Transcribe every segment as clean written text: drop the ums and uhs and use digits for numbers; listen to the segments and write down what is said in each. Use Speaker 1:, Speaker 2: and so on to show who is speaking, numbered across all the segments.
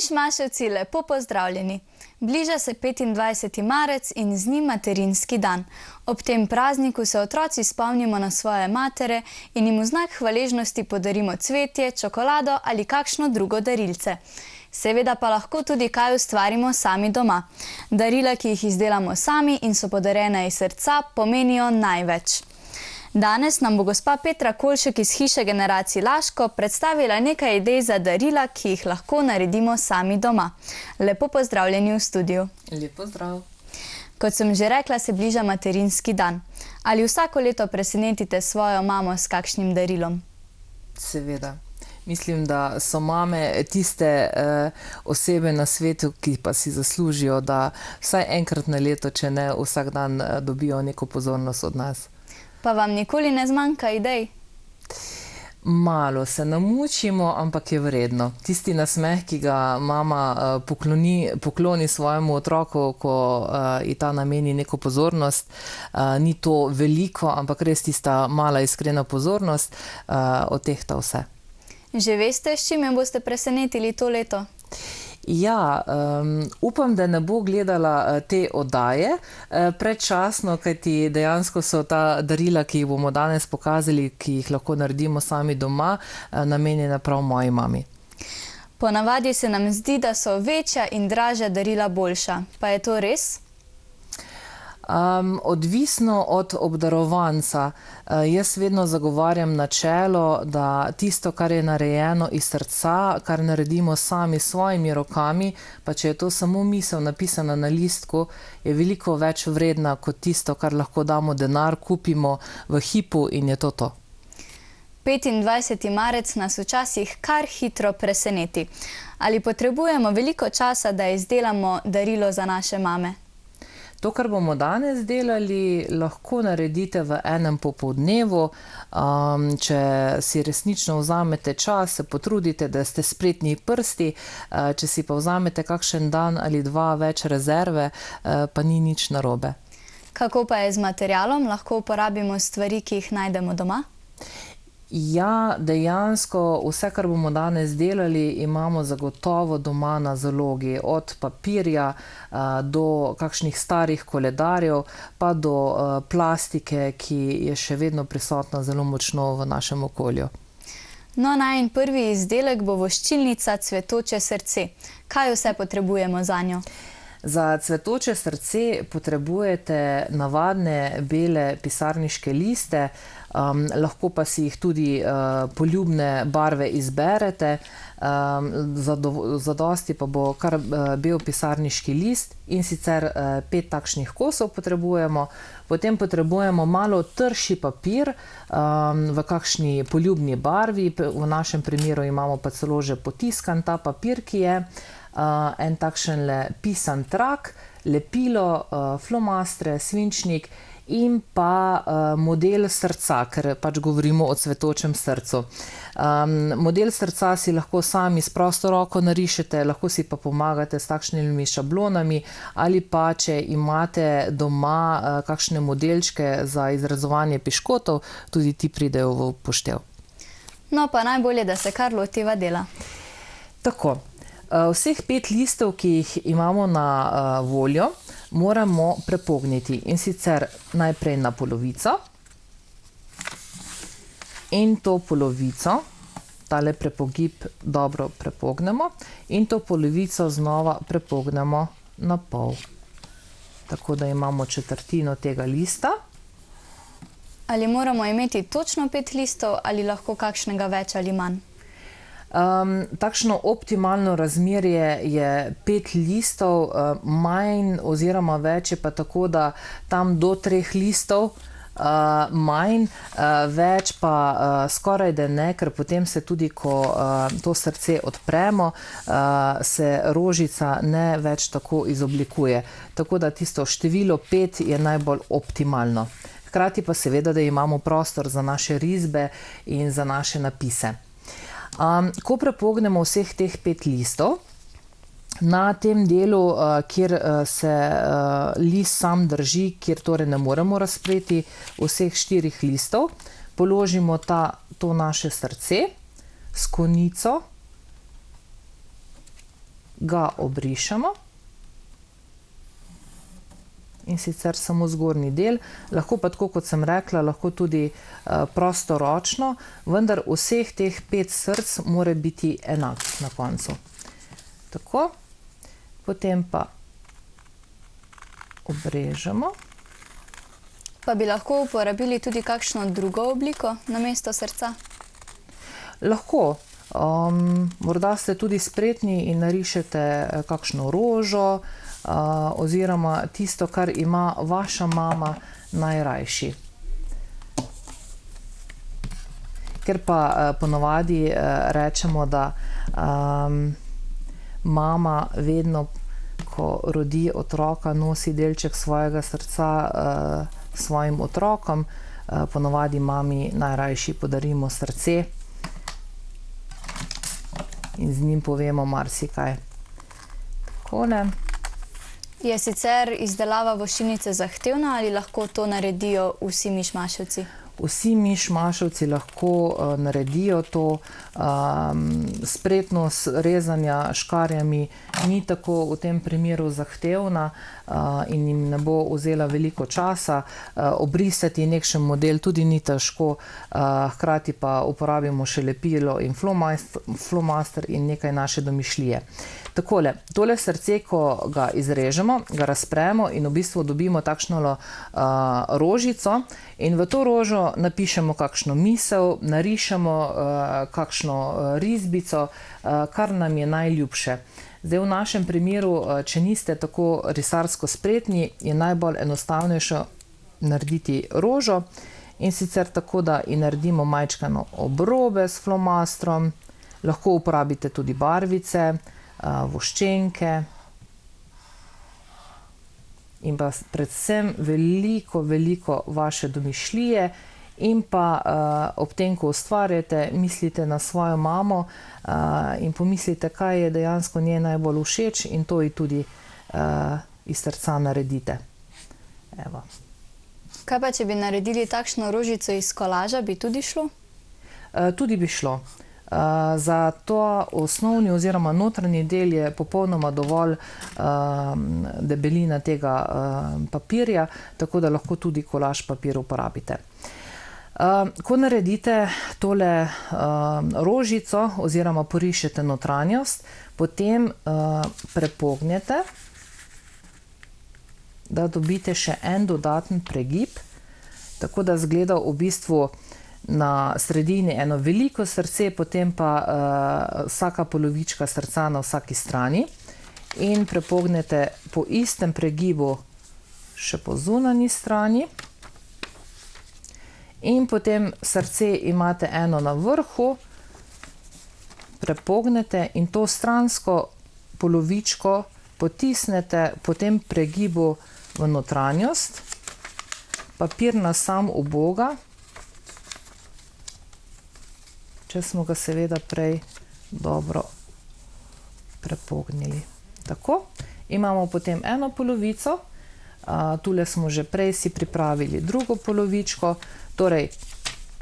Speaker 1: Mišmaševci, lepo pozdravljeni. Bliža se 25. marec in z njim materinski dan. Ob tem prazniku se otroci spomnimo na svoje matere in jim v znak hvaležnosti podarimo cvetje, čokolado ali kakšno drugo darilce. Seveda pa lahko tudi kaj ustvarimo sami doma. Darila, ki jih izdelamo sami in so podarjena iz srca, pomenijo največ. Danes nam bo gospa Petra Kolšek iz hiše Generacij Laško predstavila nekaj idej za darila, ki jih lahko naredimo sami doma. Lepo pozdravljeni v studiu.
Speaker 2: Lep pozdrav.
Speaker 1: Kot sem že rekla, se bliža materinski dan. Ali vsako leto presenetite svojo mamo s kakšnim darilom?
Speaker 2: Seveda. Mislim, da so mame tiste osebe na svetu, ki pa si zaslužijo, da vsaj enkrat na leto, če ne vsak dan, dobijo neko pozornost od nas.
Speaker 1: Pa vam nikoli ne zmanjka idej?
Speaker 2: Malo se namučimo, ampak je vredno. Tisti nasmeh, ki ga mama pokloni svojemu otroku, ko ji ta nameni neko pozornost, ni to veliko, ampak res tista mala iskrena pozornost, odtehta vse.
Speaker 1: Že veste, s čim jo boste presenetili to leto?
Speaker 2: Ja, upam, da ne bo gledala te oddaje predčasno, kajti dejansko so ta darila, ki jih bomo danes pokazali, ki jih lahko naredimo sami doma, namenjena prav moji mami.
Speaker 1: Ponavadi se nam zdi, da so večja in dražja darila boljša. Pa je to res?
Speaker 2: Odvisno od obdarovanca. Jaz vedno zagovarjam načelo, da tisto, kar je narejeno iz srca, kar naredimo sami s svojimi rokami, pa če je to samo misel napisana na listku, je veliko več vredna kot tisto, kar lahko damo denar, kupimo v hipu in je to to.
Speaker 1: 25. marec nas včasih kar hitro preseneti. Ali potrebujemo veliko časa, da izdelamo darilo za naše mame?
Speaker 2: To, kar bomo danes delali, lahko naredite v enem popoldnevu. Če si resnično vzamete čas, se potrudite, da ste spretni prsti, če si pa vzamete kakšen dan ali dva več rezerve, pa ni nič narobe.
Speaker 1: Kako pa je z materialom? Lahko uporabimo stvari, ki jih najdemo doma?
Speaker 2: Ja, dejansko vse, kar bomo danes delali, imamo zagotovo doma na zalogi. Od papirja do kakšnih starih koledarjev, pa do plastike, ki je še vedno prisotna zelo močno v našem okolju.
Speaker 1: No, najin prvi izdelek bo voščilnica Cvetoče srce. Kaj vse potrebujemo zanjo?
Speaker 2: Za cvetoče srce potrebujete navadne bele pisarniške liste, lahko pa si jih tudi poljubne barve izberete, zadosti pa bo kar bel pisarniški list in sicer 5 takšnih kosov potrebujemo. Potem potrebujemo malo trši papir v kakšni poljubni barvi, v našem primeru imamo pa celo že potiskan ta papir, ki je en takšen pisan trak, lepilo, flomastre, svinčnik in pa model srca, ker pač govorimo o cvetočem srcu. Model srca si lahko sami s prosto roko narišete, lahko si pa pomagate s takšnimi šablonami ali pa, če imate doma kakšne modelčke za izrezovanje piškotov, tudi ti pridejo v poštev.
Speaker 1: No, pa najbolje, da se kar lotiva dela.
Speaker 2: Tako. Vseh 5 listov, ki jih imamo na voljo, moramo prepogniti, in sicer najprej na polovico. In to polovico, tale prepogib dobro prepognemo in to polovico znova prepognemo na pol. Tako da imamo četrtino tega lista.
Speaker 1: Ali moramo imeti točno 5 listov ali lahko kakšnega več ali manj?
Speaker 2: Takšno optimalno razmerje je 5 listov, manj oziroma več je pa tako, da tam do 3 listov manj, več pa skoraj da ne, ker potem se tudi, ko to srce odpremo, se rožica ne več tako izoblikuje. Tako da tisto število 5 je najbolj optimalno. Hkrati pa seveda, da imamo prostor za naše risbe in za naše napise. Ko prepognemo vseh teh 5 listov, na tem delu, kjer se list sam drži, kjer torej ne moremo razpreti vseh 4 listov, položimo to naše srce s konico ga obrišemo. In sicer samo zgornji del, lahko pa tako, kot sem rekla, lahko tudi prostoročno, vendar vseh teh 5 src mora biti enak na koncu. Tako, potem pa obrežemo.
Speaker 1: Pa bi lahko uporabili tudi kakšno drugo obliko namesto srca?
Speaker 2: Lahko. Morda ste tudi spretni in narišete kakšno rožo, oziroma tisto, kar ima vaša mama najrajši. Ker pa ponavadi rečemo, da mama vedno, ko rodi otroka, nosi delček svojega srca svojim otrokom, ponavadi mami najrajši podarimo srce in z njim povemo marsikaj. Takole.
Speaker 1: Je sicer izdelava voščilnice zahtevna ali lahko to naredijo vsi mišmaševci?
Speaker 2: Vsi mišmaševci lahko naredijo to. Spretnost rezanja škarjami ni tako v tem primeru zahtevna in jim ne bo vzela veliko časa. Obrisati nekšen model tudi ni težko, hkrati pa uporabimo še lepilo in flomaster in nekaj naše domišljije. Takole, tole srce, ko ga izrežemo, ga razpremo in v bistvu dobimo takšno rožico in v to rožo napišemo kakšno misel, narišemo kakšno risbico, kar nam je najljubše. Zdaj v našem primeru, če niste tako risarsko spretni, je najbolj enostavnejše narediti rožo in sicer tako, da ji naredimo majčkano obrobe s flomastrom, lahko uporabite tudi barvice, voščenke in pa predvsem veliko vaše domišljije in pa ob tem, ko ustvarjate, mislite na svojo mamo in pomislite, kaj je dejansko njej najbolj všeč in to ji tudi iz srca naredite. Evo.
Speaker 1: Kaj pa, če bi naredili takšno rožico iz kolaža, bi tudi šlo?
Speaker 2: Tudi bi šlo. Za to osnovni oziroma notranji del je popolnoma dovolj debelina tega papirja, tako da lahko tudi kolaž papir uporabite. Ko naredite tole rožico oziroma porišete notranjost, potem prepognete, da dobite še en dodaten pregib, tako da izgleda v bistvu na sredini eno veliko srce, potem pa vsaka polovička srca na vsaki strani in prepognete po istem pregibu še po zunanji strani. In potem srce imate eno na vrhu, prepognete in to stransko polovičko potisnete po tem pregibu v notranjost. Papir na sam uboga, če smo ga seveda prej dobro prepognili. Tako, imamo potem eno polovico, tule smo že prej si pripravili drugo polovičko, torej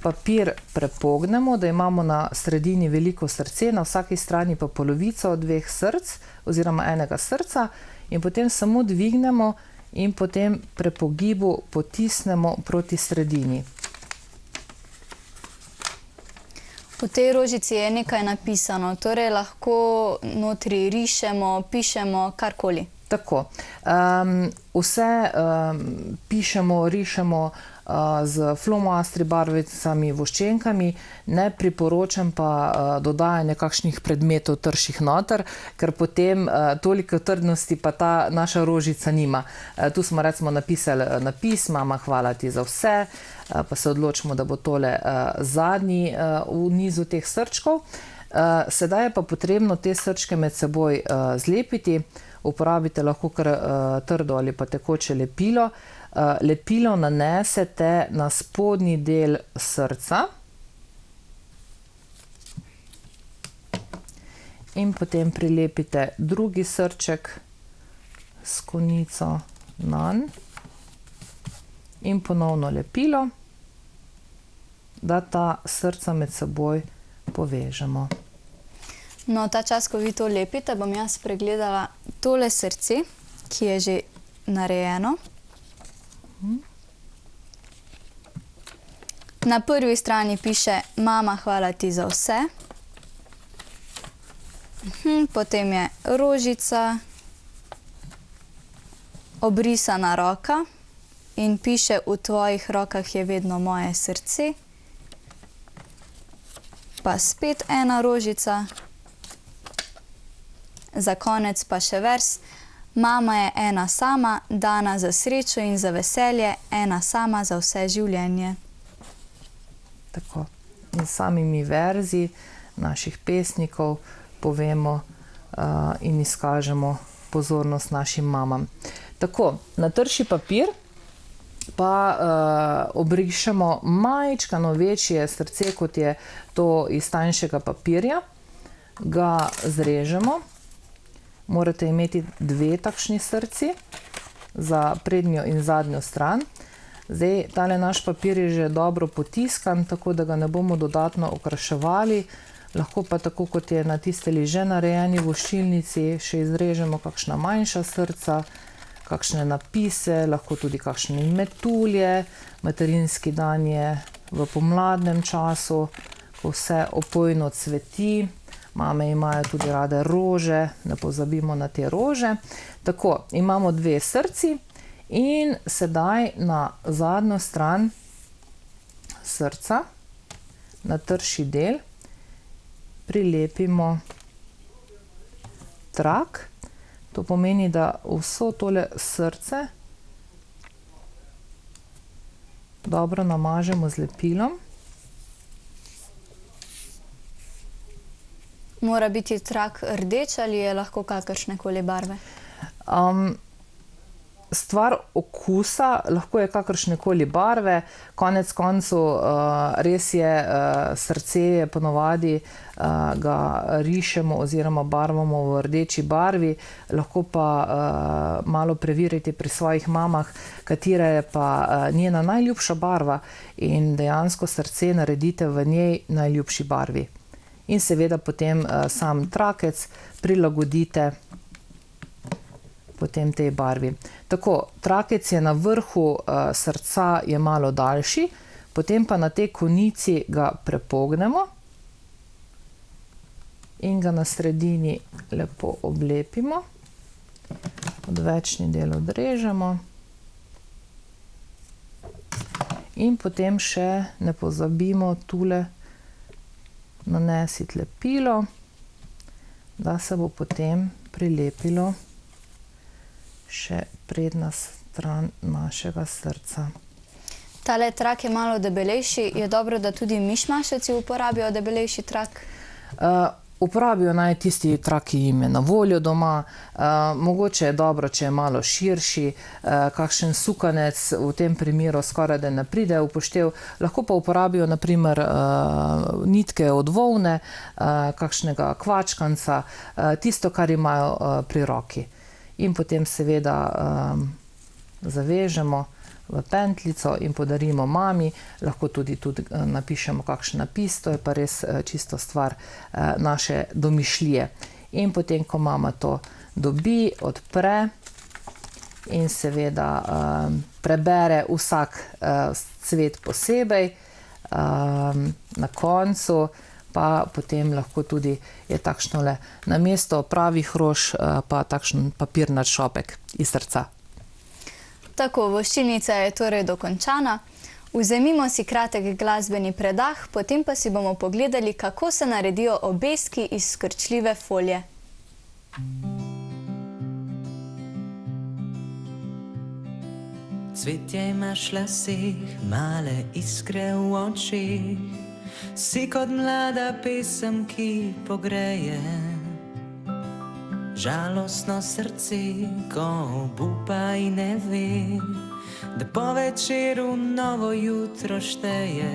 Speaker 2: papir prepognemo, da imamo na sredini veliko srce, na vsaki strani pa polovico 2 src oziroma enega srca in potem samo dvignemo in potem prepogibu potisnemo proti sredini.
Speaker 1: V tej rožici je nekaj napisano, torej lahko notri rišemo, pišemo, karkoli.
Speaker 2: Tako. Vse pišemo, rišemo z flomastri, barvicami, voščenkami, ne priporočam pa dodajanje kakšnih predmetov trših noter, ker potem toliko trdnosti pa ta naša rožica nima. Tu smo recimo napisali napis: Mama, hvala ti za vse, pa se odločimo, da bo tole zadnji v nizu teh srčkov. Sedaj je pa potrebno te srčke med seboj zlepiti. Uporabite lahko kar trdo ali pa tekoče lepilo. Lepilo nanesete na spodnji del srca in potem prilepite drugi srček s konico nanj in ponovno lepilo, da ta srca med seboj povežemo.
Speaker 1: No, ta čas, ko vi to lepite, bom jaz pregledala tole srce, ki je že narejeno. Na prvi strani piše: Mama, hvala ti za vse. Potem je rožica, obrisana roka in piše: V tvojih rokah je vedno moje srce. Pa spet ena rožica. Za konec pa še vers: Mama je ena sama, dana za srečo in za veselje, ena sama za vse življenje.
Speaker 2: Tako. In samimi verzi naših pesnikov povemo in izkažemo pozornost našim mamam. Tako, na trši papir pa obrišemo majčkano večje srce, kot je to iz tanjšega papirja. Ga zrežemo. Morate imeti 2 takšni srci za prednjo in zadnjo stran. Zdaj, tale naš papir je že dobro potiskan, tako da ga ne bomo dodatno okraševali. Lahko pa tako, kot je na tisteli že narejeni voščilnici, še izrežemo kakšna manjša srca, kakšne napise, lahko tudi kakšne metulje. Materinski dan je v pomladnem času, ko vse opojno cveti. Mame imajo tudi rade rože, ne pozabimo na te rože. Tako, imamo 2 srci in sedaj na zadnjo stran srca, na trši del, prilepimo trak. To pomeni, da vso tole srce dobro namažemo z lepilom.
Speaker 1: Mora biti trak rdeč ali je lahko kakršnekoli barve?
Speaker 2: Stvar okusa, lahko je kakršnekoli barve. Konec koncev res je, srce je ponavadi, ga rišemo oziroma barvamo v rdeči barvi. Lahko pa malo preverite pri svojih mamah, katera je pa njena najljubša barva, in dejansko srce naredite v njej najljubši barvi. In seveda potem sam trakec prilagodite potem tej barvi. Tako, trakec je na vrhu srca je malo daljši, potem pa na tej konici ga prepognemo in ga na sredini lepo oblepimo. Odvečni del odrežemo. In potem še ne pozabimo tule nanesiti lepilo, da se bo potem prilepilo še prednja stran našega srca.
Speaker 1: Tale trak je malo debelejši. Je dobro, da tudi mišmašeci uporabijo debelejši trak?
Speaker 2: Uporabijo naj tisti trak, ki jim je na voljo doma. Mogoče je dobro, če je malo širši. Kakšen sukanec v tem primeru skoraj da ne pride v upoštev. Lahko pa uporabijo na primer nitke od volne, kakšnega kvačkanca, tisto, kar imajo pri roki. In potem seveda zavežemo v pentljico in podarimo mami. Lahko tudi napišemo kakšen napis, to je pa res čisto stvar naše domišljije. In potem, ko mama to dobi, odpre in seveda prebere vsak cvet posebej, na koncu pa potem lahko tudi je takšnole namesto pravih rož pa takšen papirnat šopek iz srca.
Speaker 1: Tako, voščilnica je torej dokončana. Vzemimo si kratek glasbeni predah, potem pa si bomo pogledali, kako se naredijo obeski iz skrčljive folije.
Speaker 3: Cvetje imaš v laseh, male iskre v očih, si kot mlada pesem, ki pogreje. Žalostno srce, ko obupa in ne ve, da po večeru novo jutro šteje.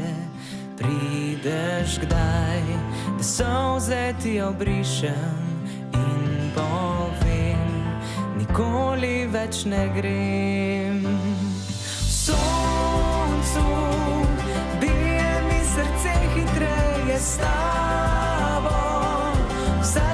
Speaker 3: Prideš kdaj, da solze ti obrišem in povem, nikoli več ne grem. V soncu bije mi srce hitreje s tabo, vsa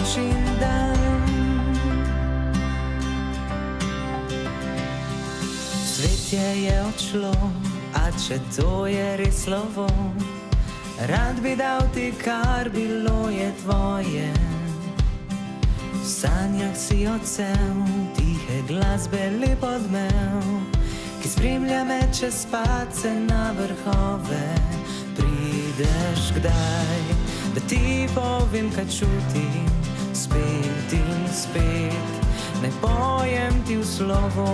Speaker 3: noč in dan. Cvetje je odšlo, a če to je res slovo, rad bi dal ti, kar bilo je tvoje. V sanjah si odsev tihe glasbe lep odmev, ki spremlja me čez padce na vrhove. Prideš kdaj, da ti povem, kaj čutim, spet in spet, ne pojem ti v slovo.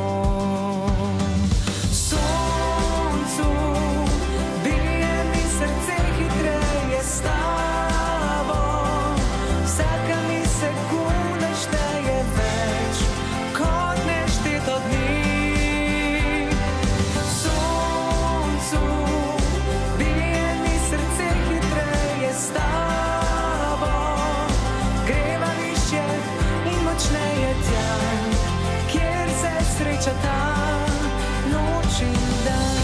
Speaker 3: Soncu bije mi srce hitreje s tabo, vsaka mi sekunda šteje več kot nešteto dni. Soncu bije mi srce hitreje s tabo, greva višje in močneje tja, kjer se sreča ta noč in dan.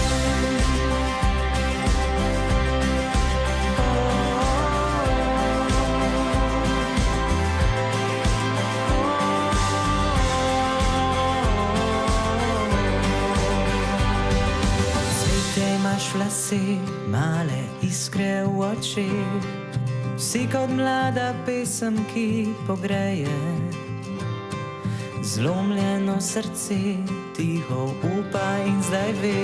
Speaker 3: Svete imaš v laseh, male iskre v očeh, si kot mlada pesem, ki pogreje. Zlomljeno srce tiho upa in zdaj ve.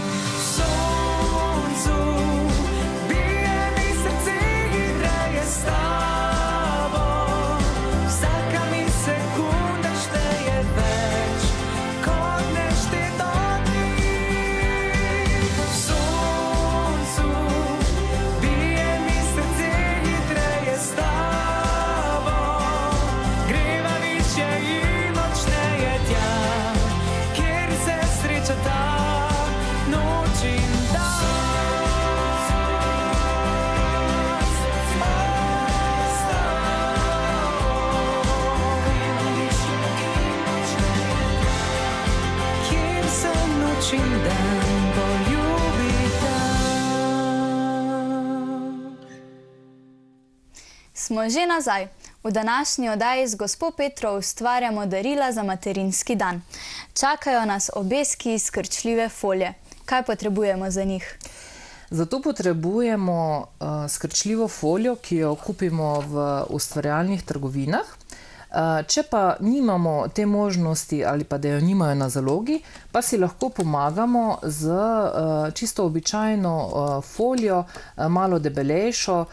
Speaker 3: Soncu bije mi srce hitreje s tabo, vsaka mi sekunda šteje več kot nešteto dni. Soncu bije mi srce hitreje s tabo, greva višje in močneje tja, kjer se sreča ta noč in dan. Kjer se noč in dan poljubita.
Speaker 1: Smo že nazaj. V današnji oddaji z gospo Petro ustvarjamo darila za materinski dan. Čakajo nas obeski iz krčljive folije. Kaj potrebujemo za njih?
Speaker 2: Zato potrebujemo skrčljivo folijo, ki jo kupimo v ustvarjalnih trgovinah. Če pa nimamo te možnosti ali pa da jo nimajo na zalogi, pa si lahko pomagamo z čisto običajno folijo, malo debelejšo.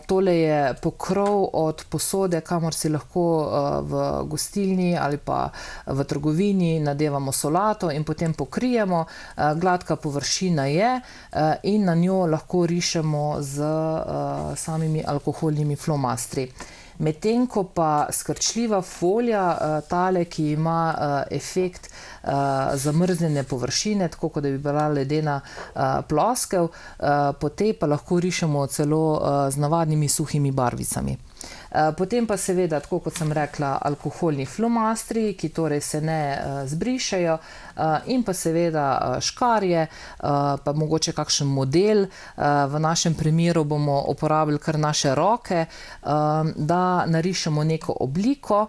Speaker 2: Tole je pokrov od posode, kamor si lahko v gostilni ali pa v trgovini nadevamo solato in potem pokrijemo. Gladka površina je in na njo lahko rišemo z samimi alkoholnimi flomastri. Medtem ko pa skrčljiva folija, tale, ki ima efekt zamrznjene površine, tako kot da bi bila ledena ploskev, po tej pa lahko rišemo celo z navadnimi suhimi barvicami. Potem pa seveda, tako kot sem rekla, alkoholni flomastri, ki torej se ne zbrišejo, in pa seveda škarje, pa mogoče kakšen model. V našem primeru bomo uporabili kar naše roke, da narišemo neko obliko,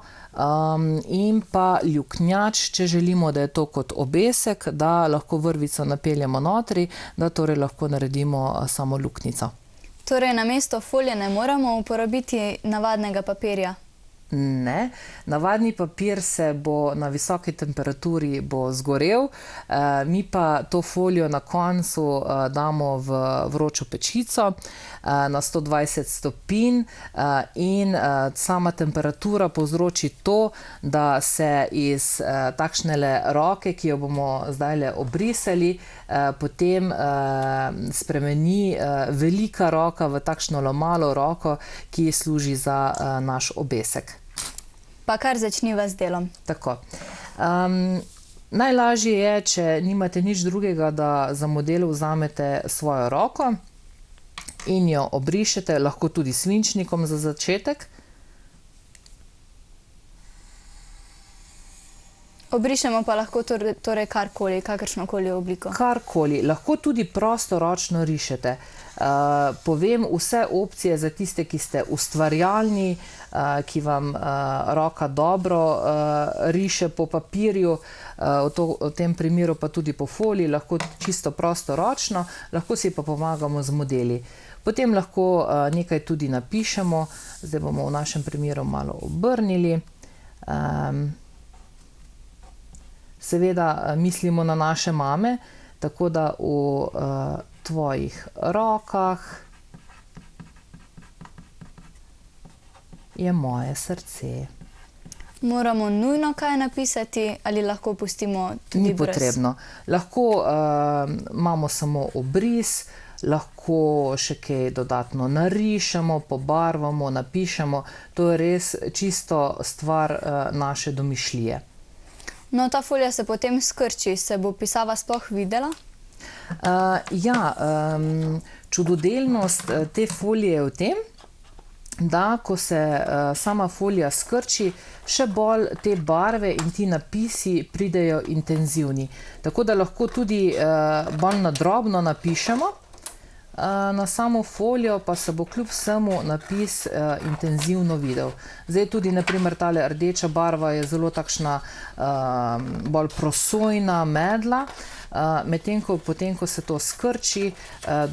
Speaker 2: in pa luknjač, če želimo, da je to kot obesek, da lahko vrvico napeljemo notri, da torej lahko naredimo samo luknjico.
Speaker 1: Torej, namesto folije ne moremo uporabiti navadnega papirja?
Speaker 2: Ne, navadni papir se bo na visoki temperaturi bo zgorel, mi pa to folijo na koncu damo v vročo pečico na 120 stopinj in sama temperatura povzroči to, da se iz takšnele roke, ki jo bomo zdajle obrisali, potem spremeni velika roka v takšno malo roko, ki služi za naš obesek.
Speaker 1: Pa kar začniva z delom.
Speaker 2: Tako. Najlažje je, če nimate nič drugega, da za model vzamete svojo roko in jo obrišete, lahko tudi svinčnikom za začetek.
Speaker 1: Obrišemo pa lahko torej karkoli, kakršnokoli obliko.
Speaker 2: Karkoli, lahko tudi prostoročno rišete. Povem vse opcije za tiste, ki ste ustvarjalni, ki vam roka dobro riše po papirju, v tem primeru pa tudi po foliji, lahko čisto prostoročno, lahko si pa pomagamo z modeli. Potem lahko nekaj tudi napišemo, zdaj bomo v našem primeru malo obrnili. Seveda mislimo na naše mame, tako da v tvojih rokah je moje srce.
Speaker 1: Moramo nujno kaj napisati ali lahko pustimo tudi
Speaker 2: Ni
Speaker 1: brez?
Speaker 2: potrebno. Lahko imamo samo obris, lahko še kaj dodatno narišemo, pobarvamo, napišemo. To je res čisto stvar naše domišljije.
Speaker 1: No, ta folija se potem skrči, se bo pisava sploh videla?
Speaker 2: Čudodelnost te folije je v tem, da ko se sama folija skrči, še bolj te barve in ti napisi pridejo intenzivni. Tako da lahko tudi bolj nadrobno napišemo na samo folijo, pa se bo kljub vsemu napis intenzivno videl. Zdaj tudi, naprimer, tale rdeča barva je zelo takšna bolj prosojna, medla, medtem ko potem, ko se to skrči,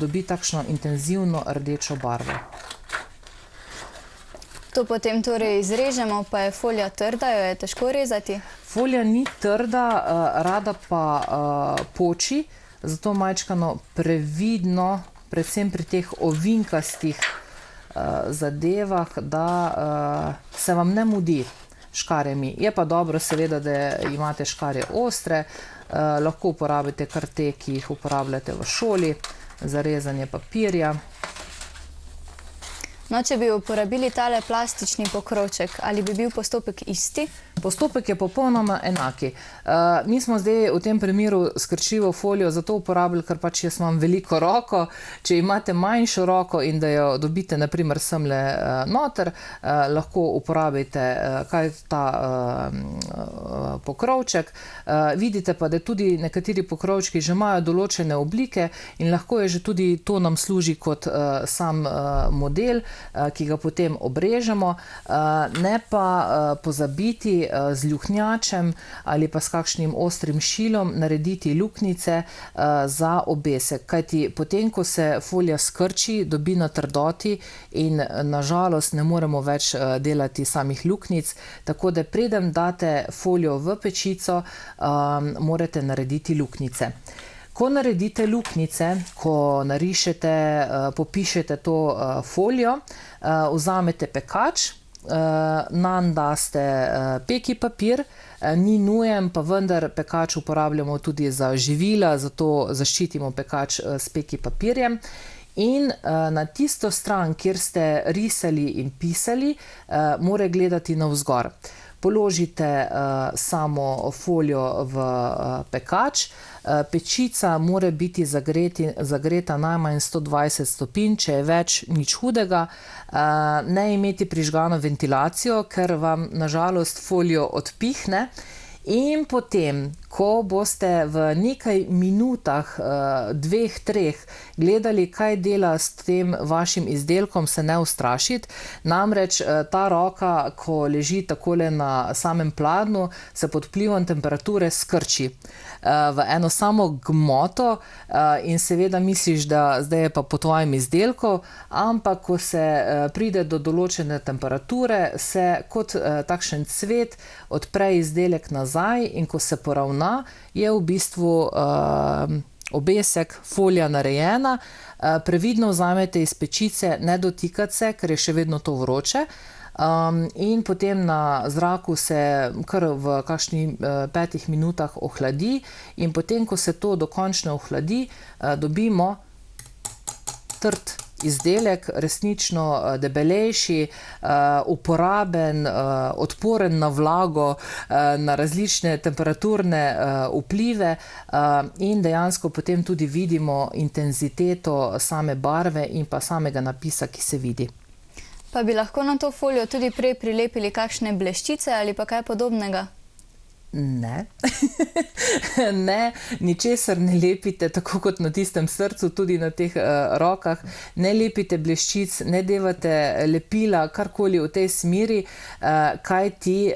Speaker 2: dobi takšno intenzivno rdečo barvo.
Speaker 1: To potem torej izrežemo, pa je folija trda, jo je težko rezati?
Speaker 2: Folija ni trda, rada pa poči, zato majčkano previdno, predvsem pri teh ovinkastih zadevah, da se vam ne mudi škarjami. Je pa dobro seveda, da imate škarje ostre, lahko uporabite kar te, ki jih uporabljate v šoli, za rezanje papirja.
Speaker 1: No, če bi uporabili tale plastični pokrovček, ali bi bil postopek isti?
Speaker 2: Postopek je popolnoma enaki. Mi smo zdaj v tem primeru skrčljivo folijo zato uporabili, ker pač jaz imam veliko roko. Če imate manjšo roko in da jo dobite naprimer semle noter, lahko uporabite kaj ta pokrovček. Vidite pa, da tudi nekateri pokrovčki že imajo določene oblike in lahko je že tudi to nam služi kot sam model, ki ga potem obrežemo. Ne pa pozabiti z luknjačem ali pa s kakšnim ostrim šilom narediti luknjice za obesek. Kajti potem, ko se folija skrči, dobi na trdoti in na žalost ne moremo več delati samih luknjic. Tako da preden date folijo v pečico, morate narediti luknjice. Ko naredite luknjice, ko narišete, popišete to folijo, vzamete pekač, nanj daste peki papir, ni nujen, pa vendar pekač uporabljamo tudi za živila, zato zaščitimo pekač s peki papirjem. In na tisto stran, kjer ste risali in pisali, mora gledati navzgor. Položite samo folijo v pekač, pečica mora biti zagreta najmanj 120 stopinj, če je več, nič hudega. Ne imeti prižgano ventilacijo, ker vam na žalost folijo odpihne. In potem, ko boste v nekaj minutah, 2-3, gledali, kaj dela s tem vašim izdelkom, se ne ustrašiti. Namreč ta roka, ko leži takole na samem pladnju, se pod vplivom temperature skrči v eno samo gmoto in seveda misliš, da zdaj je pa po tvojem izdelku, ampak ko se pride do določene temperature, se kot takšen cvet odpre izdelek nazaj in ko se poravna, je v bistvu obesek, folija narejena. Previdno vzamete iz pečice, ne dotikati se, ker je še vedno to vroče. In potem na zraku se kar v kakšnih 5 minutah ohladi in potem, ko se to dokončno ohladi, dobimo trd izdelek, resnično debelejši, uporaben, odporen na vlago, na različne temperaturne vplive in dejansko potem tudi vidimo intenziteto same barve in pa samega napisa, ki se vidi.
Speaker 1: Pa bi lahko na to folijo tudi prej prilepili kakšne bleščice ali pa kaj podobnega?
Speaker 2: Ne. Ne, ničesar ne lepite, tako kot na tistem srcu, tudi na teh rokah. Ne lepite bleščic, ne devate lepila, karkoli v tej smeri, kajti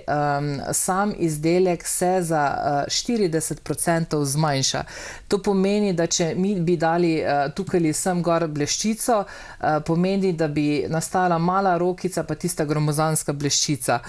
Speaker 2: sam izdelek se za 40% zmanjša. To pomeni, da če mi bi dali tukaj sem gor bleščico, pomeni, da bi nastala mala rokica pa tista gromozanska bleščica.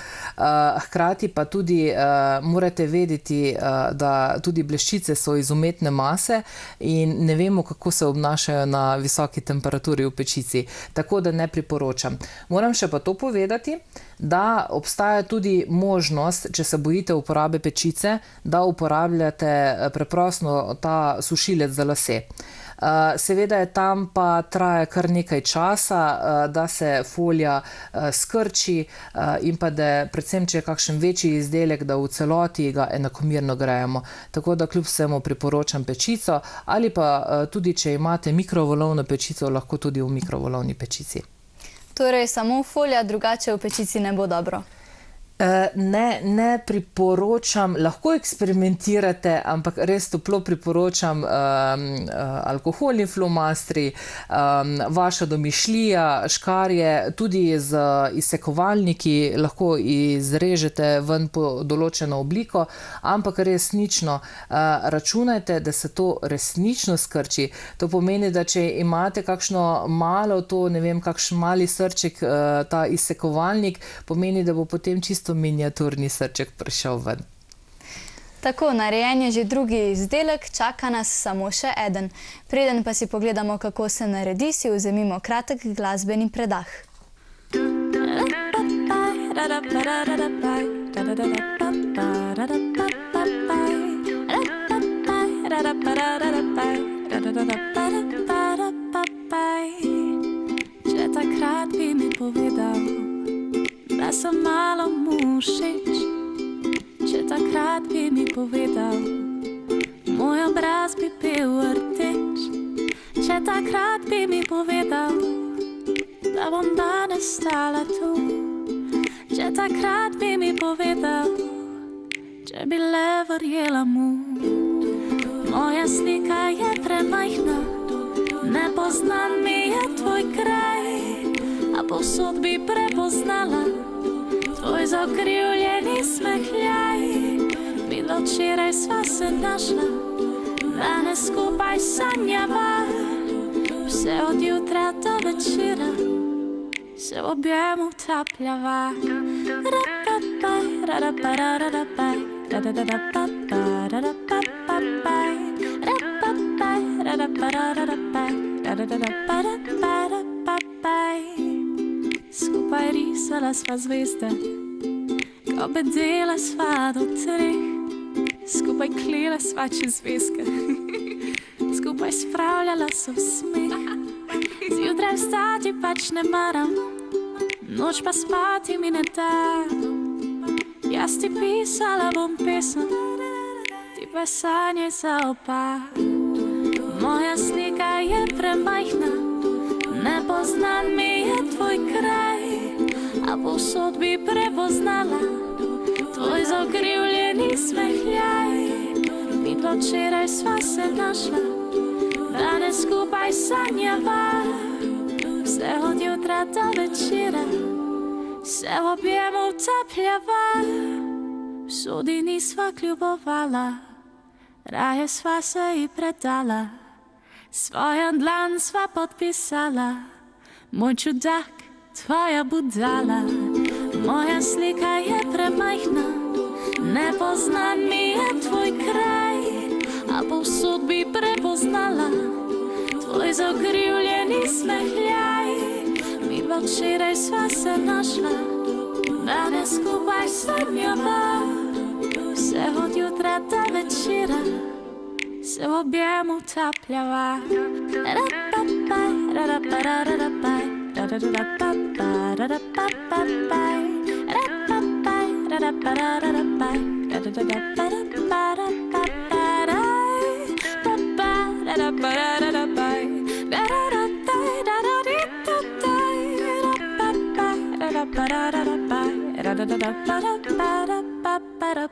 Speaker 2: Hkrati pa tudi morate vedeti, da tudi bleščice so iz umetne mase in ne vemo, kako se obnašajo na visoki temperaturi v pečici. Tako da ne priporočam. Moram še pa to povedati, da obstaja tudi možnost, če se bojite uporabe pečice, da uporabljate preprosto ta sušilec za lase. Seveda je tam pa traja kar nekaj časa, da se folija skrči in pa da predvsem, če je kakšen večji izdelek, da v celoti ga enakomerno grejemo. Tako da kljub vsemu priporočam pečico ali pa tudi, če imate mikrovalovno pečico, lahko tudi v mikrovalovni pečici.
Speaker 1: Torej, samo folija, drugače v pečici ne bo dobro.
Speaker 2: Ne priporočam, lahko eksperimentirate, ampak res toplo priporočam alkoholni flomastri, vaša domišljija, škarje, tudi z izsekovalniki lahko izrežete ven po določeno obliko, ampak resnično računajte, da se to resnično skrči. To pomeni, da če imate kakšno malo, ne vem, kakšen mali srček, ta izsekovalnik, pomeni, da bo potem čisto miniaturni srček prišel ven.
Speaker 1: Tako, narejen je že drugi izdelek, čaka nas samo še eden. Preden pa si pogledamo, kako se naredi, si vzemimo kratek glasbeni predah.
Speaker 4: Če takrat bi mi povedal, da sem malo mu všeč, če takrat bi mi povedal, moj obraz bi bil rdeč, če takrat bi mi povedal, da bom danes stala tu, če takrat bi mi povedal, če bi le verjela mu. Moja slika je premajhna, ne poznam mi je tvoj kraj, a povsod bi prepoznala tvoj zakrivljeni smehljaj. Midva včeraj sva se našla, danes skupaj sanjava, vse od jutra do večera se v objemu utapljava. Skupaj risala sva zvezde, ko bedela sva do 3, skupaj klila sva čez zvezke, skupaj spravljala so v smeh. Zjutraj vstati pač ne maram, noč pa spati mi ne da. Jaz ti pisala bom pesem, ti pa sanje za oba. Moja slika je premajhna, ne poznam mi je tvoj kraj, a povsod bi prepoznala tvoj zakrivljeni smehljaj. Midva včeraj sva se našla, danes skupaj sanjava, vse od jutra do večera se v objemu utapljava. Vsodi nisva kljubovala, raje sva se ji predala, svojo dlan sva podpisala, moj čudak, tvoja budala. Moja slika je premajhna, ne poznam mi je tvoj kraj, a povsod bi prepoznala tvoj zakrivljeni smehljaj. Midva včeraj sva se našla, danes skupaj sanjava, vse od jutra do večera se v objemu utapljava.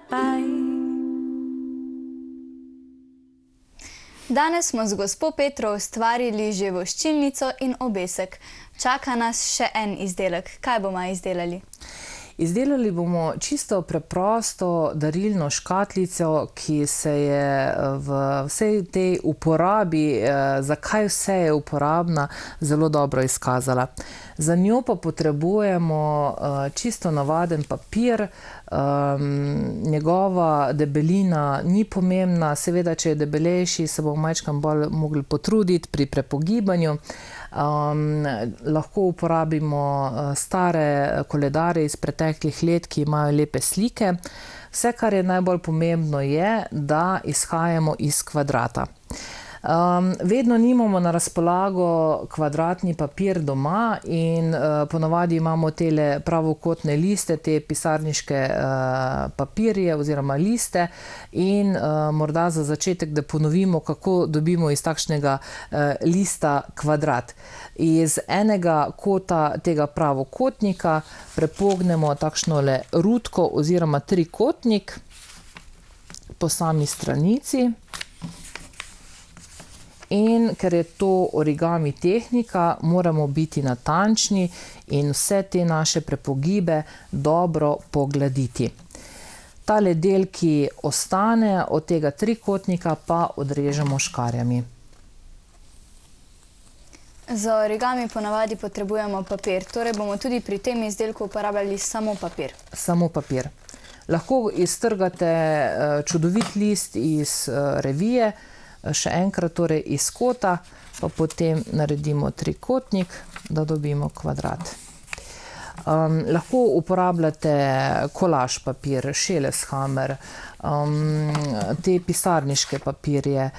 Speaker 4: Bye.
Speaker 1: Danes smo z gospo Petro ustvarili že voščilnico in obesek. Čaka nas še en izdelek. Kaj bomo izdelali?
Speaker 2: Izdelali bomo čisto preprosto darilno škatlico, ki se je v vsej tej uporabi, zakaj vse je uporabna, zelo dobro izkazala. Za njo pa potrebujemo čisto navaden papir, njegova debelina ni pomembna, seveda, če je debelejši, se bomo majčkeno bolj mogli potruditi pri prepogibanju. Lahko uporabimo stare koledarje iz preteklih let, ki imajo lepe slike. Vse, kar je najbolj pomembno, je, da izhajamo iz kvadrata. Vedno nimamo na razpolago kvadratni papir doma in ponavadi imamo tele pravokotne liste, te pisarniške papirje oziroma liste in morda za začetek, da ponovimo, kako dobimo iz takšnega lista kvadrat. Iz enega kota tega pravokotnika prepognemo takšnole rutko oziroma trikotnik po sami stranici. In ker je to origami tehnika, moramo biti natančni in vse te naše prepogibe dobro pogladiti. Tale del, ki ostane od tega trikotnika, pa odrežemo škarjami.
Speaker 1: Za origami ponavadi potrebujemo papir, torej bomo tudi pri tem izdelku uporabljali samo papir.
Speaker 2: Samo papir. Lahko iztrgate čudovit list iz revije, še enkrat torej iz kota, pa potem naredimo trikotnik, da dobimo kvadrat. Lahko uporabljate kolaž papir, šeleshamer, te pisarniške papirje,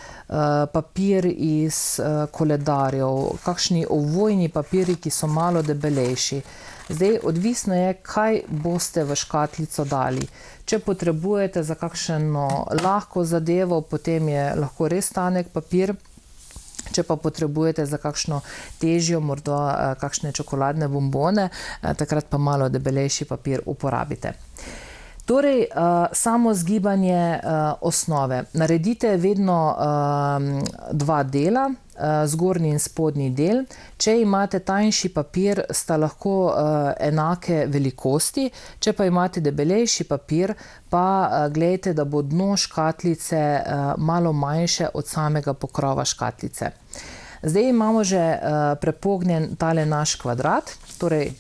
Speaker 2: papir iz koledarjev, kakšni ovojni papiri, ki so malo debelejši. Zdaj, odvisno je, kaj boste v škatlico dali. Če potrebujete za kakšno lahko zadevo, potem je lahko res tanek papir. Če pa potrebujete za kakšno težjo, morda kakšne čokoladne bombone, takrat pa malo debelejši papir uporabite. Torej, samo zgibanje osnove. Naredite vedno dva dela, zgornji in spodnji del. Če imate tanjši papir, sta lahko enake velikosti. Če pa imate debelejši papir, pa gledajte, da bo dno škatlice malo manjše od samega pokrova škatlice. Zdaj imamo že prepognjen tale naš kvadrat, torej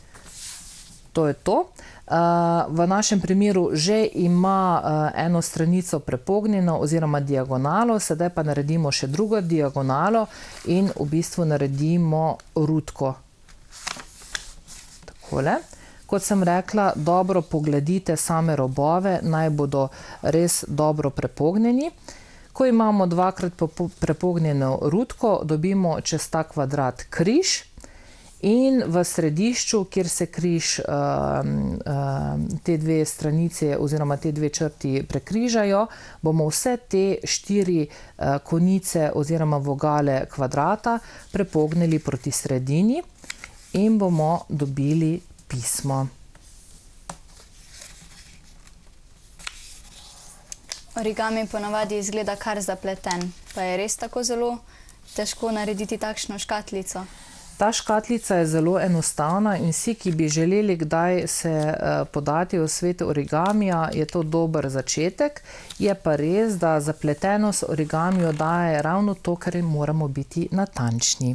Speaker 2: to je to. V našem primeru že ima eno stranico prepognjeno oziroma diagonalo, sedaj pa naredimo še drugo diagonalo in v bistvu naredimo rutko. Takole. Kot sem rekla, dobro pogladite same robove, naj bodo res dobro prepognjeni. Ko imamo dvakrat prepognjeno rutko, dobimo čez ta kvadrat križ. In v središču, kjer se križ te dve stranice oziroma te dve črti prekrižajo, bomo vse te 4 konice oziroma vogale kvadrata prepognili proti sredini in bomo dobili pismo.
Speaker 1: Origami ponavadi izgleda kar zapleten, pa je res tako zelo težko narediti takšno škatlico?
Speaker 2: Ta škatlica je zelo enostavna in vsi, ki bi želeli kdaj se podati v svet origamija, je to dober začetek. Je pa res, da zapletenost origamijo daje ravno to, ker moramo biti natančni.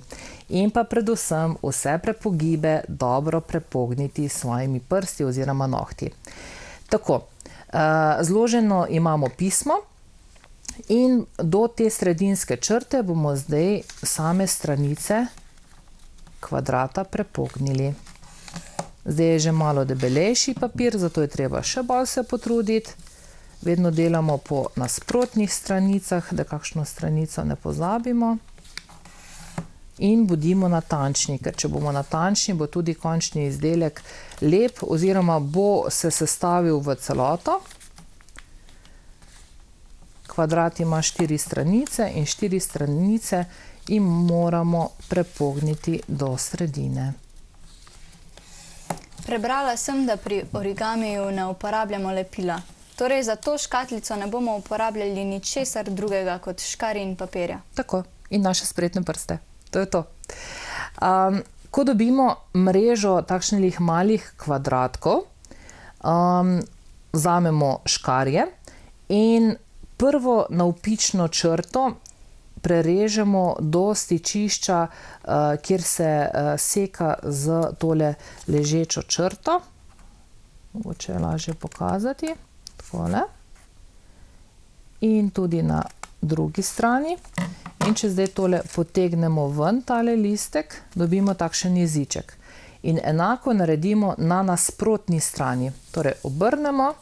Speaker 2: In pa predvsem vse prepogibe dobro prepogniti s svojimi prsti oziroma nohti. Tako, zloženo imamo pismo in do te sredinske črte bomo zdaj same stranice kvadrata prepognili. Zdaj je že malo debelejši papir, zato je treba še bolj se potruditi. Vedno delamo po nasprotnih stranicah, da kakšno stranico ne pozabimo. In bodimo natančni, ker če bomo natančni, bo tudi končni izdelek lep oziroma bo se sestavil v celoto. Kvadrat ima 4 stranice in 4 stranice in moramo prepogniti do sredine.
Speaker 1: Prebrala sem, da pri origamiju ne uporabljamo lepila. Torej za to škatlico ne bomo uporabljali ničesar drugega kot škarje in papirja.
Speaker 2: Tako, in naše spretne prste. To je to. Ko dobimo mrežo takšnih malih kvadratkov, vzamemo škarje in prvo navpično črto prerežemo do stičišča, kjer se seka z tole ležečo črto. Mogoče je lažje pokazati. Takole. In tudi na drugi strani. In če zdaj tole potegnemo ven, tale listek, dobimo takšen jeziček. In enako naredimo na nasprotni strani. Torej obrnemo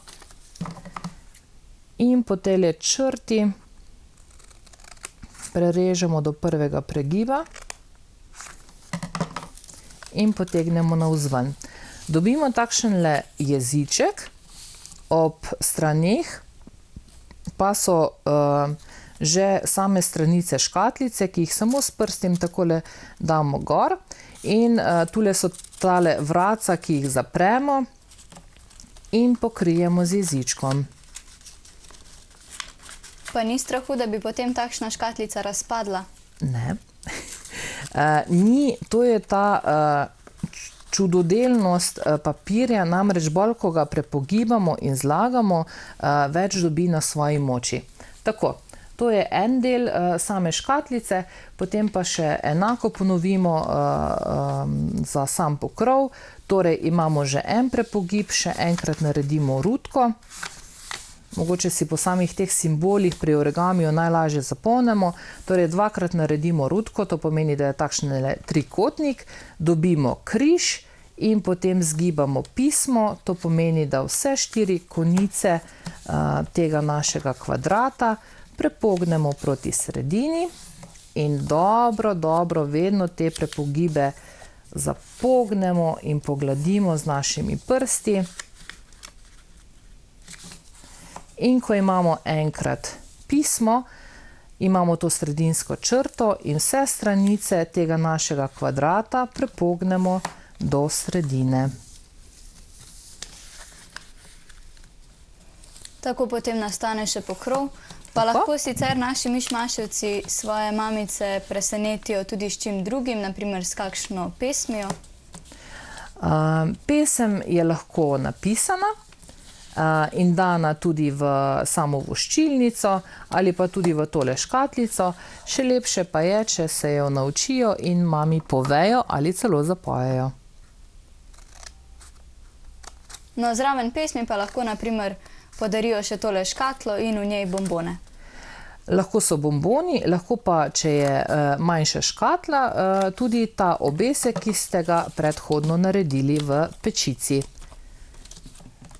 Speaker 2: in po tele črti prerežemo do prvega pregiba in potegnemo navzven. Dobimo takšen jeziček, ob straneh pa so že same stranice škatlice, ki jih samo s prstim takole damo gor in tule so tale vratca, ki jih zapremo in pokrijemo z jezičkom.
Speaker 1: Pa ni strahu, da bi potem takšna škatlica razpadla?
Speaker 2: Ne. Ni, to je ta čudodelnost papirja, namreč bolj, ko ga prepogibamo in zlagamo, več dobi na svoji moči. Tako, to je en del same škatlice, potem pa še enako ponovimo za sam pokrov. Torej imamo že en prepogib, še enkrat naredimo rutko. Mogoče si po samih teh simbolih pri origamiju najlažje zapomnimo. Torej dvakrat naredimo rutko, to pomeni, da je takšen trikotnik, dobimo križ in potem zgibamo pismo. To pomeni, da vse 4 konice tega našega kvadrata prepognemo proti sredini in dobro, vedno te prepogibe zapognemo in pogladimo z našimi prsti. In ko imamo enkrat pismo, imamo to sredinsko črto in vse stranice tega našega kvadrata prepognemo do sredine.
Speaker 1: Tako potem nastane še pokrov. Pa lahko sicer naši mišmaševci svoje mamice presenetijo tudi s čim drugim, naprimer s kakšno pesmijo?
Speaker 2: Pesem je lahko napisana in dana tudi v samo voščilnico ali pa tudi v tole škatlico. Še lepše pa je, če se jo naučijo in mami povejo ali celo zapojejo.
Speaker 1: No, zraven pesmi pa lahko naprimer podarijo še tole škatlo in v njej bombone.
Speaker 2: Lahko so bomboni, lahko pa, če je manjša škatla, tudi ta obesek, ki ste ga predhodno naredili v pečici.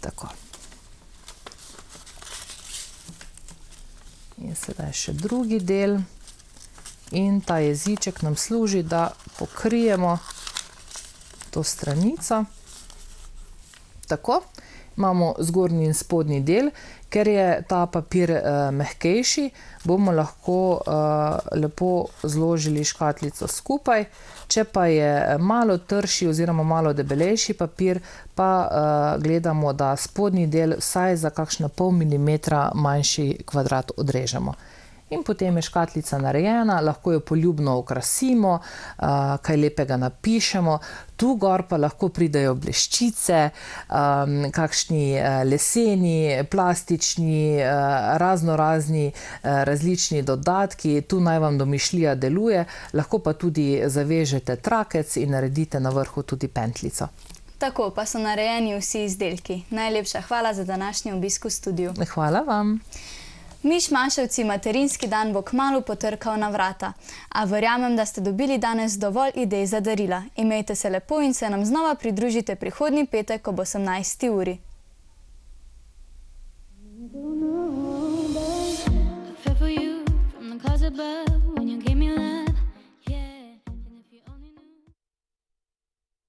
Speaker 2: Tako. In sedaj še drugi del. In ta jeziček nam služi, da pokrijemo to stranico. Tako. Imamo zgornji in spodnji del. Ker je ta papir mehkejši, bomo lahko lepo zložili škatlico skupaj. Če pa je malo trši oziroma malo debelejši papir, pa gledamo, da spodnji del vsaj za kakšna pol milimetra manjši kvadrat odrežemo. In potem je škatlica narejena, lahko jo poljubno okrasimo, kaj lepega napišemo. Tu gor pa lahko pridejo bleščice, kakšni leseni, plastični, raznorazni različni dodatki. Tu naj vam domišljija deluje, lahko pa tudi zavežete trakec in naredite na vrhu tudi pentljico.
Speaker 1: Tako, pa so narejeni vsi izdelki. Najlepša hvala za današnji obisk v studiu.
Speaker 2: Hvala vam.
Speaker 1: Mišmaševci, materinski dan bo kmalu potrkal na vrata, a verjamem, da ste dobili danes dovolj idej za darila. Imejte se lepo in se nam znova pridružite prihodnji petek ob 18. uri.
Speaker 4: I fell for you from the closet above.